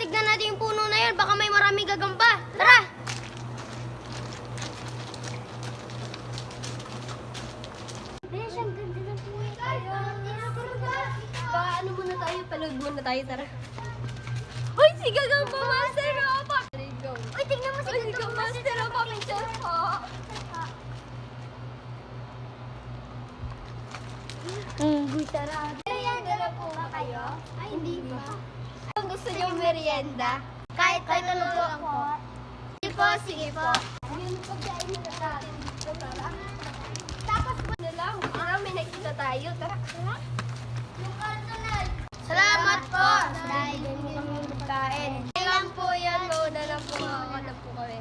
tignan natin yung puno na yan. Baka may maraming gagamba. Tara! Besh, ang ganda ng puno tayo. Ano muna tayo? Palood muna tayo, tara. Uy, si Gagamba Master Opa! Uy, tignan mo si Uy, si Gagamba Master Opa, picture po. Tara. Merienda na po ba kayo? Ay, hindi ba? Kung gusto niyo merienda, Kahit ano po. sige po, sige po. Yung pagkain na natin dito, tara. Tapos po na lang, may nakita tayo, tara. Salamat po. Dahil hindi kami magkain. Kailan po yan, mauna lang po ako na po kami.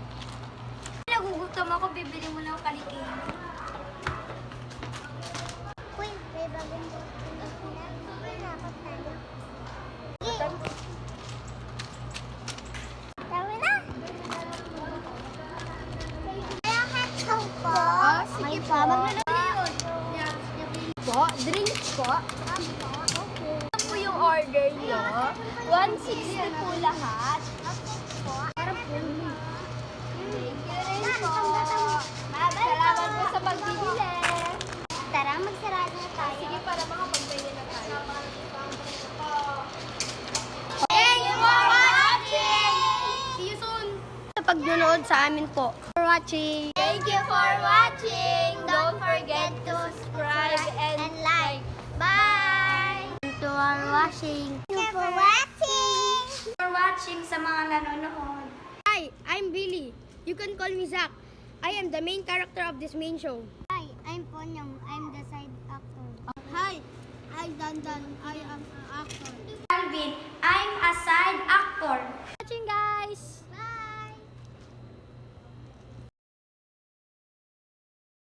Nagugutom ako, bibili mo ng kalikin. Uy, may bagong Tama na. Kaya ketchup po. Sige po. Maglalagay yun. Po, drinks po. Ano po yung order niyo? 160 po lahat. Parang puno. Thank you rin po. Salamat po sa pagbibili. Tara, magsarado na tayo. Sige, para makapagbili na tayo. Thank you for watching! See you soon! Sa pagnunood sa amin po. For watching! Thank you for watching. Don't forget to subscribe and like. Bye! To our watching! Thank you for watching! For watching sa mga nanonood. Hi, I'm Billy. You can call me Zach. I am the main character of this main show. Hi, I'm Ponyong. I'm the side actor. Hi, I'm Dandan. I am an actor. Alvin, I'm a side